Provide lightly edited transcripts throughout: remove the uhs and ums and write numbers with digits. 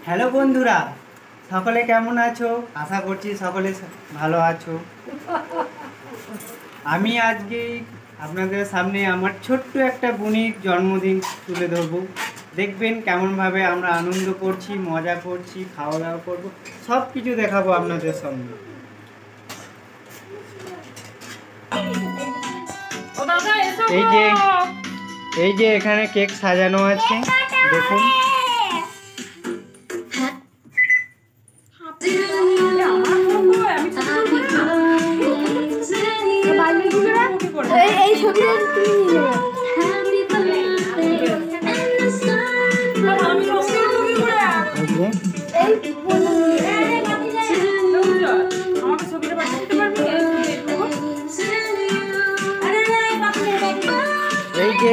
Hello বন্ধুরা, সকলে কেমন আছো? আশা করছি সকলে ভালো আছো। আমি আজকে আপনাদের সামনে আমার ছোট্ট একটা বোনের জন্মদিন তুলে ধরবো। দেখবেন কেমনভাবে আমরা আনন্দ করছি, মজা করছি, খাওয়া দাওয়া করবো, সব কিছু দেখাবো আপনাদের সামনে। এই যে এখানে কেক সাজানো আছে, দেখুন।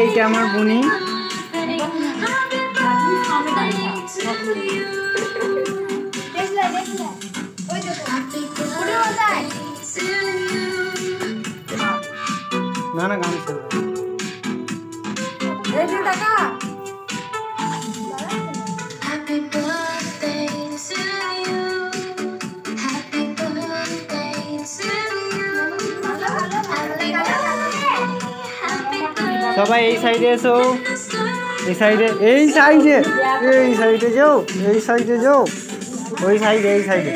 এইটা আমার বোনি। না না গান সবাই এই সাইডে এসো, এই সাইডে যাও, ওই সাইডে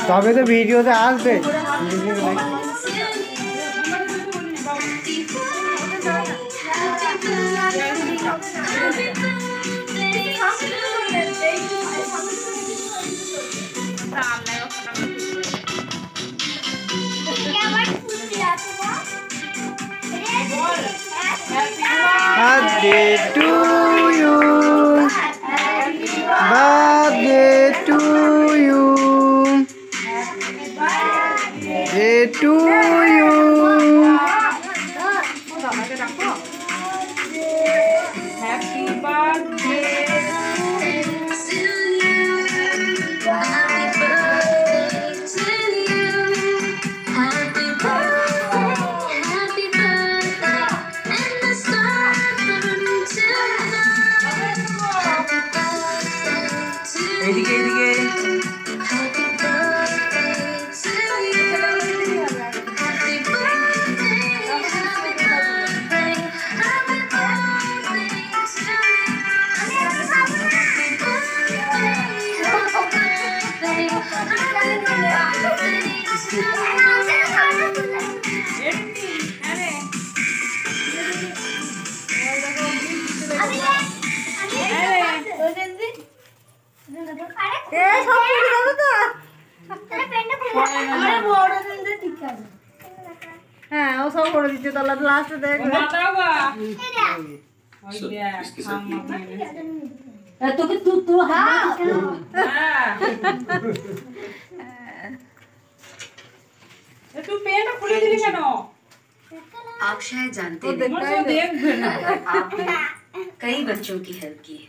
তবে তো ভিডিওতে আসবে। Birthday to you, birthday to you, birthday to you. Happy birthday to you. Happy birthday to you. Happy birthday, happy birthday, and the stars burning tonight. Happy birthday to you. Happy birthday to you. Happy birthday, happy birthday, happy birthday to you. Happy হ্যাঁ ও সব করে দিচ্ছে তাহলে লাস্টে দেখবে তোকে তু হ্যাঁ तू पेट खुले दिली কেন? आप शायद जानते नहीं, आपने कई बच्चों की हेल्प की है।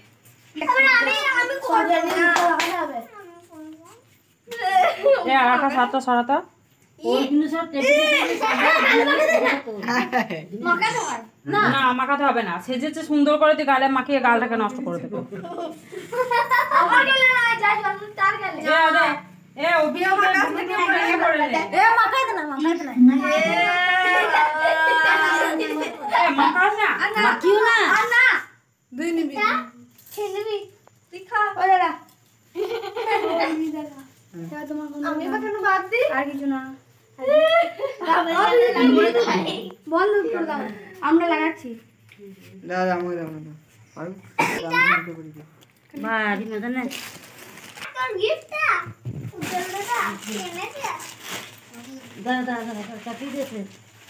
আটা সাতটা সরাতা না মাখাতে হবে না, সেজেছে সুন্দর করে তুই গালে মাখিয়ে গালটাকে নষ্ট করে দেবে। আমরা লাগাচ্ছি भारी मजा ना काटी देते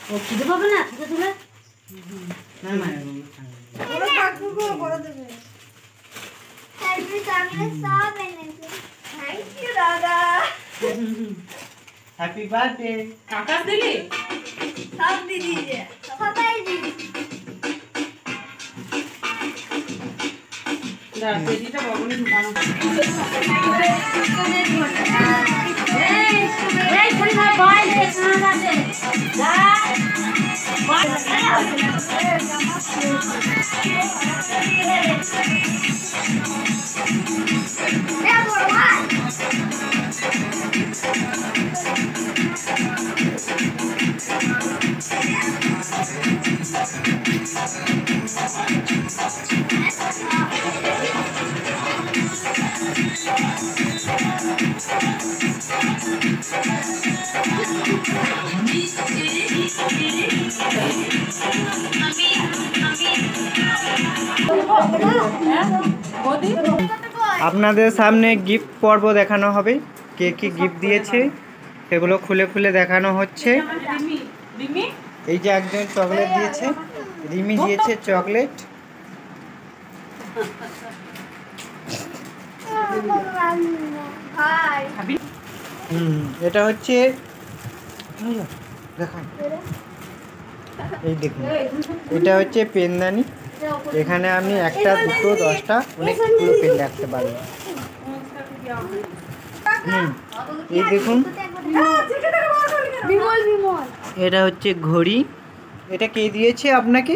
वो किधर पाबे ना तुला না না ওরা কাকুকে করে দেবে সাইডে সামনে সব এনেছে থ্যাংক ইউ দাদা হ্যাপি বার্থডে। আকাশ দিলি সব দিদি সবাই দিদি যা পেটিটা বগলে ঢুকানো এই খালি না বয় দেখনা যাচ্ছে যা বয় আপনাদের সামনে গিফট পর্ব দেখানো হবে, কে কি গিফট দিয়েছে সেগুলো খুলে খুলে দেখানো হচ্ছে। এই যে একজন চকলেট দিয়েছে, রিমি দিয়েছে চকলেট। এটা হচ্ছে দেখান, এই দেখুন এটা হচ্ছে পেনদানি। এখানে আপনি একটা, দুটো, 10টা অনেকগুলো পেন রাখতে পারবেন। এই দেখুন এটা হচ্ছে ঘড়ি। এটা কে দিয়েছে আপনাকে?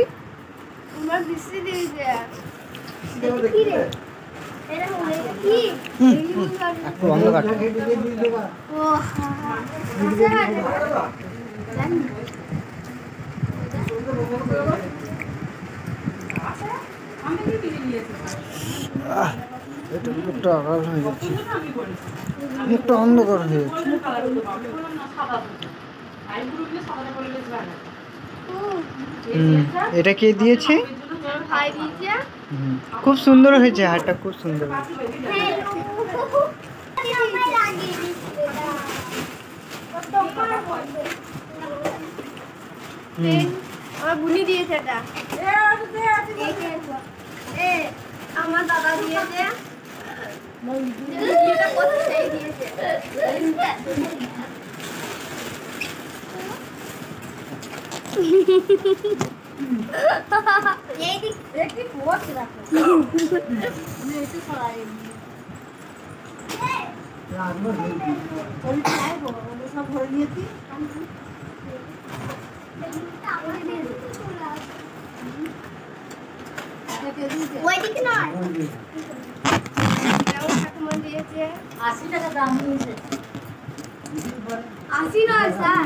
একটু অন্ধকার। একটু আকার হয়ে যাচ্ছে, একটু অন্ধকার হয়ে যাচ্ছে। এটা কে দিয়েছে? খুব সুন্দর হয়েছে হারটা, খুব সুন্দর। আমার বুনি দিয়েছে এটা, আমার দাদা দিয়েছে, ওইদিকে নয়, 80 টাকা দাম নিয়েছে। 80 নয় স্যার,